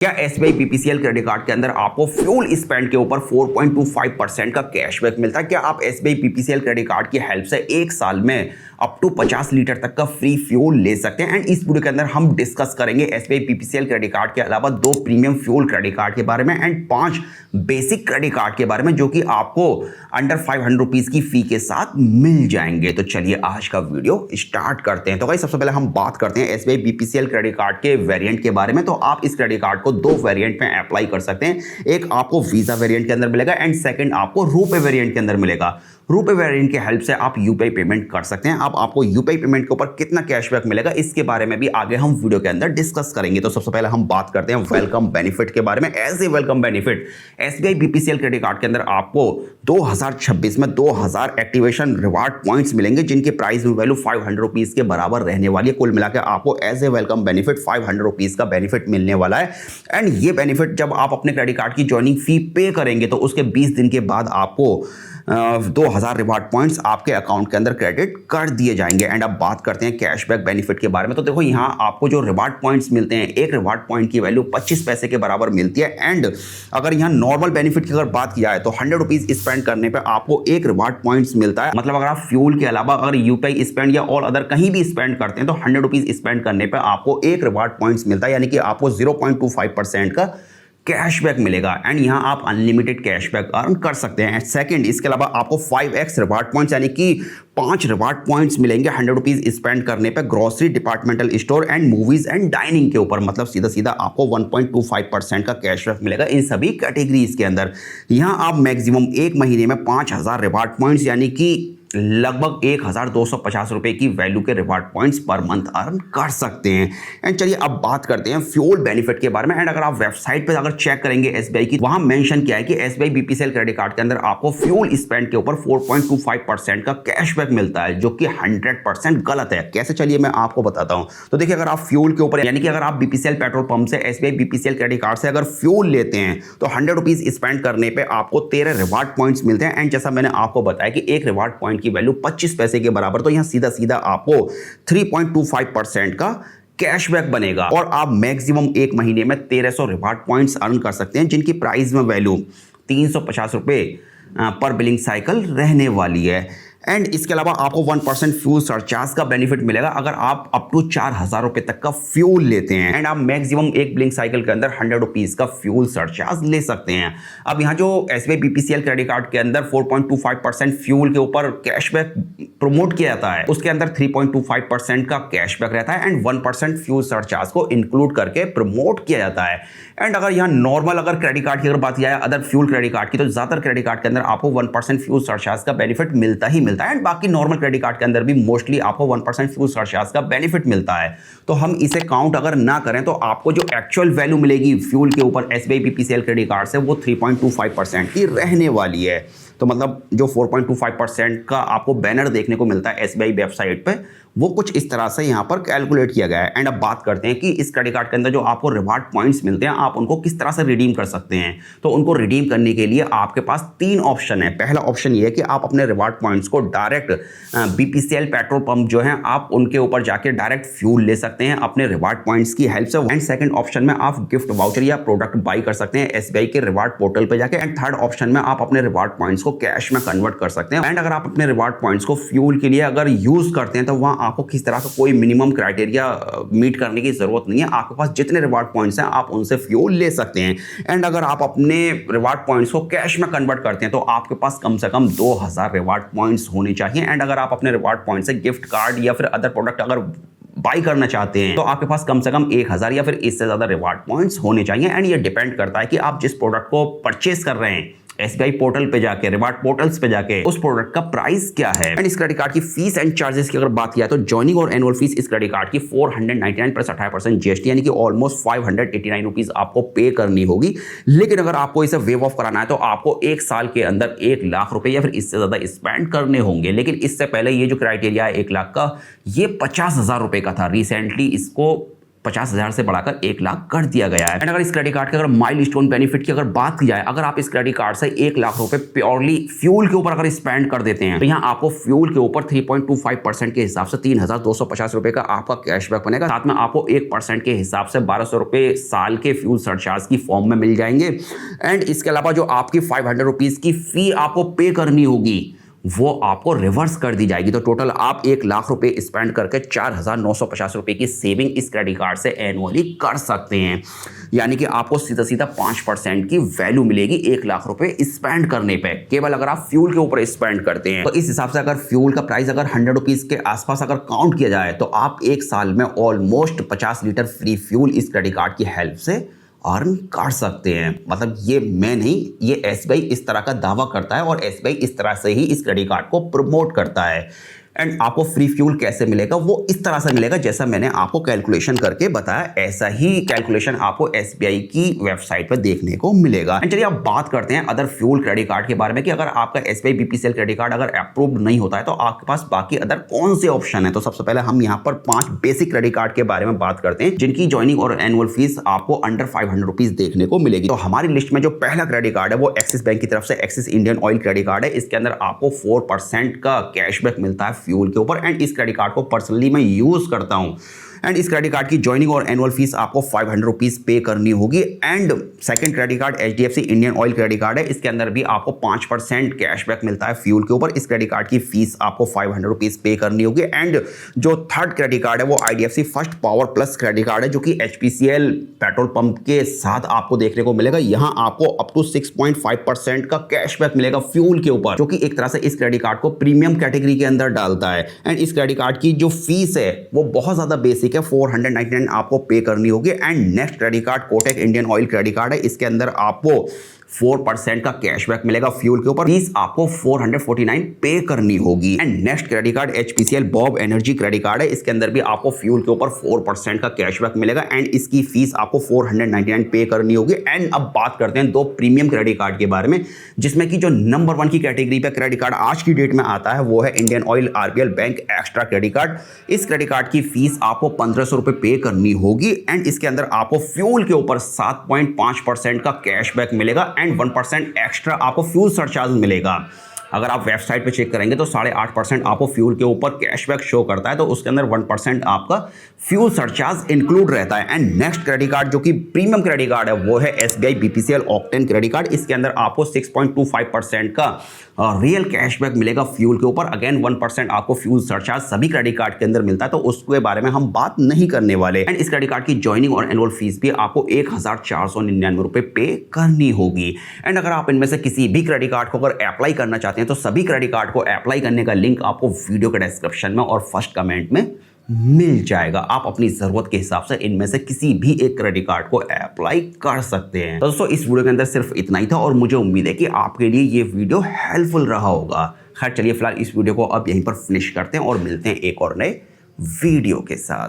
क्या SBI BPCL credit card के अंदर आपको फ्यूल स्पेंड के ऊपर 4.25% का कैशबैक मिलता है? क्या आप एसबीआई बीपीसीएल क्रेडिट कार्ड की हेल्प से एक साल में अप टू 50 लीटर तक का फ्री फ्यूल ले सकते हैं? एंड इस वीडियो के अंदर हम डिस्कस करेंगे एसबीआई बीपीसीएल क्रेडिट कार्ड के अलावा 2 प्रीमियम फ्यूल क्रेडिट कार्ड के बारे में एंड 5 बेसिक क्रेडिट कार्ड के बारे में, जो कि आपको अंडर 500 रुपीज की फी के साथ मिल जाएंगे। तो चलिए आज का वीडियो स्टार्ट करते हैं। तो भाई सबसे पहले हम बात करते हैं एसबीआई बीपीसीएल क्रेडिट कार्ड के वेरिएंट के बारे में। तो आप इस क्रेडिट कार्ड को 2 वेरिएंट में अप्लाई कर सकते हैं। एक आपको वीजा वेरिएंट के अंदर मिलेगा एंड सेकंड आपको रुपे वेरिएंट के अंदर मिलेगा। रुपे वेरिएंट के हेल्प से आप यूपीआई पेमेंट कर सकते हैं। अब आपको यूपीआई पेमेंट के ऊपर कितना कैशबैक मिलेगा इसके बारे में भी आगे हम वीडियो के अंदर डिस्कस करेंगे। तो सबसे पहले हम बात करते हैं वेलकम बेनिफिट के बारे में। As a welcome benefit SBI BPCL credit card के अंदर आपको 2026 में 2000 एक्टिवेशन रिवार्ड पॉइंट्स मिलेंगे, जिनकी प्राइस में वैल्यू 500 रुपीज के बराबर रहने वाली है। कुल मिलाकर आपको as a welcome benefit 500 rupees का बेनिफिट मिलने वाला है। एंड ये बेनिफिट जब आप अपने क्रेडिट कार्ड की ज्वाइनिंग फी पे करेंगे तो उसके 20 दिन के बाद आपको 2000 रिवार्ड पॉइंट्स आपके अकाउंट के अंदर क्रेडिट कर दिए जाएंगे। एंड अब बात करते हैं कैशबैक बेनिफिट के बारे में। तो देखो यहाँ आपको जो रिवार्ड पॉइंट्स मिलते हैं, एक रिवार्ड पॉइंट की वैल्यू 25 पैसे के बराबर मिलती है। एंड अगर यहाँ नॉर्मल बेनिफिट की अगर बात किया है तो 100 रुपीज स्पेंड करने पे आपको एक रिवार्ड पॉइंट्स मिलता है। मतलब अगर आप फ्यूल के अलावा अगर यूपीआई स्पेंड या और अदर कहीं भी स्पेंड करते हैं तो 100 रुपीज स्पेंड करने पे आपको एक रिवार्ड पॉइंट्स मिलता है, यानी कि आपको 0.25% का कैशबैक मिलेगा। एंड यहां आप अनलिमिटेड कैशबैक अर्न कर सकते हैं। सेकंड, इसके अलावा आपको 5x रिवार्ड पॉइंट्स यानी कि 5 रिवार्ड पॉइंट्स मिलेंगे 100 रुपीज स्पेंड करने पे grocery, departmental store and movies and dining के ऊपर। मतलब सीधा सीधा आपको 1.25% का कैशबैक मिलेगा इन सभी कैटेगरीज के अंदर। यहां आप मैक्सिमम एक महीने में 5000 रिवार्ड पॉइंट्स यानी कि लगभग 1250 रुपए की वैल्यू के reward points per month earn कर सकते हैं। एंड चलिए अब बात करते हैं फ्यूल बेनिफिट के बारे में। एंड अगर आप वेबसाइट पे अगर चेक करेंगे एसबीआई की, वहां मेंशन किया है कि एसबीआई बीपीसीएल क्रेडिट कार्ड के अंदर आपको फ्यूल स्पेंड के ऊपर 4.25% का कैशबैक मिलता है, जो कि 100% गलत है। कैसे, चलिए मैं आपको बताता हूं। तो देखिए, अगर आप फ्यूल के ऊपर यानी कि अगर आप बीपीसीएल पेट्रोल पंप से एसबीआई बीपीसीएल क्रेडिट कार्ड से अगर फ्यूल लेते हैं तो 100 रुपीज स्पेंड करने पर आपको 13 रिवार्ड पॉइंट्स मिलते हैं। एंड जैसा मैंने आपको बताया कि एक रिवार्ड पॉइंट की वैल्यू 25 पैसे के बराबर, तो यहां सीधा सीधा आपको 3.25% का कैशबैक बनेगा। और आप मैक्सिमम एक महीने में 1300 रिवार्ड पॉइंट्स अर्न कर सकते हैं, जिनकी प्राइस में वैल्यू 350 रुपए पर बिलिंग साइकिल रहने वाली है। एंड इसके अलावा आपको 1% फ्यूल सरचार्ज का बेनिफिट मिलेगा अगर आप अप टू 4000 रुपए तक का फ्यूल लेते हैं। एंड आप मैक्सिमम एक बिलिंग साइकिल के अंदर 100 रुपीज का फ्यूल सरचार्ज ले सकते हैं। अब यहाँ जो एसबीआई बीपीसीएल क्रेडिट कार्ड के अंदर 4.25% फ्यूल के ऊपर कैशबैक प्रमोट किया जाता है, उसके अंदर 3.25% का कैशबैक रहता है एंड 1% फ्यूल सरचार्ज को इंक्लूड करके प्रमोट किया जाता है। एंड अगर यहाँ नॉर्मल अगर क्रेडिट कार्ड की अगर बात किया जाए अदर फ्यूल क्रेडिट कार्ड की, तो ज्यादातर क्रेडिट कार्ड के अंदर आपको 1% फ्यूल सरचार्ज का बेनिफिट मिलता ही मिलता है। एंड बाकी नॉर्मल क्रेडिट कार्ड के अंदर भी मोस्टली आपको 1% फ्यूल सरचार्ज का बेनिफिट मिलता है। तो हम इसे काउंट अगर ना करें तो आपको जो एक्चुअल वैल्यू मिलेगी फ्यूल के ऊपर एसबीआई बीपीसीएल क्रेडिट कार्ड से वो 3.25% की रहने वाली है। तो मतलब जो 4.25% का आपको बैनर देखने को मिलता है एसबीआई वेबसाइट पे, वो कुछ इस तरह से यहाँ पर कैलकुलेट किया गया है। एंड अब बात करते हैं कि इस क्रेडिट कार्ड के अंदर जो आपको रिवार्ड पॉइंट्स मिलते हैं आप उनको किस तरह से रिडीम कर सकते हैं। तो उनको रिडीम करने के लिए आपके पास 3 ऑप्शन है। पहला ऑप्शन ये है कि आप अपने रिवार्ड पॉइंट्स को डायरेक्ट बीपीसीएल पेट्रोल पंप जो है आप उनके ऊपर जाके डायरेक्ट फ्यूल ले सकते हैं अपने रिवार्ड पॉइंट्स की हेल्प से। एंड सेकंड ऑप्शन में आप गिफ्ट वाउचर या प्रोडक्ट बाई कर सकते हैं एसबीआई के रिवार्ड पोर्टल पे जाके। एंड थर्ड ऑप्शन में आप अपने रिवार्ड पॉइंट्स को कैश में कन्वर्ट कर सकते हैं। एंड अगर आप अपने रिवार्ड पॉइंट्स को फ्यूल के लिए अगर यूज करते हैं तो वहां आपको किस तरह का कोई मिनिमम क्राइटेरिया मीट करने की जरूरत नहीं है। आपके पास जितने रिवार्ड पॉइंट्स हैं आप उनसे फ्यूल ले सकते हैं। एंड अगर आप अपने रिवार्ड पॉइंट्स को कैश में कन्वर्ट करते हैं तो आपके पास कम से कम 2000 रिवार्ड पॉइंट्स होने चाहिए। एंड अगर आप अपने रिवार्ड पॉइंट से गिफ्ट कार्ड या फिर अदर प्रोडक्ट अगर बाई करना चाहते हैं तो आपके पास कम से कम 1000 या फिर इससे ज्यादा रिवार्ड पॉइंट्स होने चाहिए। एंड ये डिपेंड करता है कि आप जिस प्रोडक्ट को परचेस कर रहे हैं एसबीआई पोर्टल पे जाके, रिवार्ड पोर्टल्स पे जाके, उस प्रोडक्ट का प्राइस क्या है। एंड इस क्रेडिट कार्ड की फीस एंड चार्जेस की अगर बात किया तो ज्वाइनिंग और एनुअल फीस इस क्रेडिट कार्ड की 499 प्लस 18% जीएसटी यानी कि ऑलमोस्ट 589 रुपीज आपको पे करनी होगी। लेकिन अगर आपको इसे वेव ऑफ कराना है तो आपको 1 साल के अंदर 1 लाख रुपए या फिर इससे ज्यादा स्पेंड करने होंगे। लेकिन इससे पहले ये जो क्राइटेरिया है 1 लाख का, ये 50,000 रुपए का था। रिसेंटली इसको 50,000 से बढ़ाकर 1 लाख कर दिया गया है। एंड अगर इस क्रेडिट कार्ड के अगर माइलस्टोन बेनिफिट की अगर बात की जाए, अगर आप इस क्रेडिट कार्ड से 1 लाख रुपए प्योरली फ्यूल के ऊपर अगर स्पेंड कर देते हैं तो यहाँ आपको फ्यूल के ऊपर 3.25% के हिसाब से 3,250 रुपए का आपका कैशबैक बनेगा। साथ में आपको 1% के हिसाब से 1,200 रुपए साल के फ्यूल सरचार्ज की फॉर्म में मिल जाएंगे। एंड इसके अलावा जो आपकी 500 रुपीज की फी आपको पे करनी होगी वो आपको रिवर्स कर दी जाएगी। तो टोटल आप 1 लाख रुपए स्पेंड करके 4,950 रुपए की सेविंग इस क्रेडिट कार्ड से एनुअली कर सकते हैं। यानी कि आपको सीधा सीधा 5% की वैल्यू मिलेगी 1 लाख रुपए स्पेंड करने पे, केवल अगर आप फ्यूल के ऊपर स्पेंड करते हैं। तो इस हिसाब से अगर फ्यूल का प्राइस अगर 100 रुपीज के आसपास अगर काउंट किया जाए तो आप एक साल में ऑलमोस्ट 50 लीटर फ्री फ्यूल इस क्रेडिट कार्ड की हेल्प से अर्न कर सकते हैं। मतलब ये मैं नहीं, ये SBI इस तरह का दावा करता है और SBI इस तरह से ही इस क्रेडिट कार्ड को प्रमोट करता है। एंड आपको फ्री फ्यूल कैसे मिलेगा, वो इस तरह से मिलेगा जैसा मैंने आपको कैलकुलेशन करके बताया, ऐसा ही कैलकुलेशन आपको SBI की वेबसाइट पर देखने को मिलेगा। एंड चलिए अब बात करते हैं अदर फ्यूल क्रेडिट कार्ड के बारे में कि अगर आपका SBI BPCL क्रेडिट कार्ड अगर अप्रूव्ड नहीं होता है तो आपके पास बाकी अदर कौन से ऑप्शन है। तो सबसे पहले हम यहाँ पर 5 बेसिक क्रेडिट कार्ड के बारे में बात करते हैं जिनकी ज्वाइनिंग और एनुअल फीस आपको अंडर 500 रुपीज देखने को मिलेगी। तो हमारी लिस्ट में जो पहला क्रेडिट कार्ड है वो एक्सिस बैंक की तरफ से axis Indian oil credit card है। इसके अंदर आपको 4% का कैशबैक मिलता है फ्यूल के ऊपर। एंड इस क्रेडिट कार्ड को पर्सनली मैं यूज करता हूं। एंड इस क्रेडिट कार्ड की ज्वाइनिंग और एनुअल फीस आपको 500 रुपीज पे करनी होगी। And second credit card HDFC Indian oil credit card है। इसके अंदर भी आपको 5% कैशबैक मिलता है फ्यूल के ऊपर। इस क्रेडिट कार्ड की फीस आपको 500 रुपीज पे करनी होगी। एंड जो थर्ड क्रेडिट कार्ड है वो IDFC first power plus credit card है जो कि HPCL पेट्रोल पंप के साथ आपको देखने को मिलेगा। यहां आपको अप टू 6.5% का कैशबैक मिलेगा फ्यूल के ऊपर, जो कि एक तरह से इस क्रेडिट कार्ड को प्रीमियम कैटेगरी के अंदर डालता है। एंड इस क्रेडिट कार्ड की जो फीस है वो बहुत ज्यादा बेसिक है, 499 आपको पे करनी होगी। And next credit card Kotak Indian oil credit card है। इसके अंदर आपको 4% का कैशबैक मिलेगा फ्यूल के ऊपर, फीस आपको 449 पे करनी होगी। And next credit card HPCL Bob energy credit card है। इसके अंदर भी आपको फ्यूल के ऊपर 4% का कैशबैक मिलेगा एंड इसकी फीस आपको 499 पे करनी होगी। एंड अब बात करते हैं 2 प्रीमियम क्रेडिट कार्ड के बारे में, जिसमें कि जो नंबर 1 की कैटेगरी पे क्रेडिट कार्ड आज की डेट में आता है वो है Indian oil RBL bank extra credit card. इस क्रेडिट कार्ड की फीस आपको 1,500 रुपए पे करनी होगी। एंड इसके अंदर आपको फ्यूल के ऊपर 7.5% का कैशबैक मिलेगा एंड 1% एक्स्ट्रा आपको फ्यूल सरचार्ज मिलेगा। अगर आप वेबसाइट पे चेक करेंगे तो 8.5% आपको फ्यूल के ऊपर कैशबैक शो करता है, तो उसके अंदर 1% आपका फ्यूल सरचार्ज इंक्लूड रहता है। एंड नेक्स्ट क्रेडिट कार्ड जो कि प्रीमियम क्रेडिट कार्ड है वो है SBI BPCL octane credit card. इसके अंदर आपको 6.25% का रियल कैशबैक मिलेगा फ्यूल के ऊपर। अगेन 1% आपको फ्यूल सरचार्ज सभी क्रेडिट कार्ड के अंदर मिलता है, तो उसके बारे में हम बात नहीं करने वाले। एंड इस क्रेडिट कार्ड की ज्वाइनिंग और एनुअल फीस भी आपको 1,499 रुपए पे करनी होगी। एंड अगर आप इनमें से किसी भी क्रेडिट कार्ड को अगर अप्लाई करना चाहते हैं तो सभी क्रेडिट कार्ड को अप्लाई करने का लिंक आपको वीडियो के डिस्क्रिप्शन में और फर्स्ट कमेंट में मिल जाएगा। आप अपनी जरूरत के हिसाब से इनमें से किसी भी एक क्रेडिट कार्ड को अप्लाई कर सकते हैं। तो दोस्तों इस वीडियो के अंदर सिर्फ इतना ही था और मुझे उम्मीद है कि आपके लिए ये वीडियो हेल्पफुल रहा होगा। खैर चलिए फिलहाल इस वीडियो को अब यहीं पर फिनिश करते हैं और मिलते हैं एक और नए वीडियो के साथ।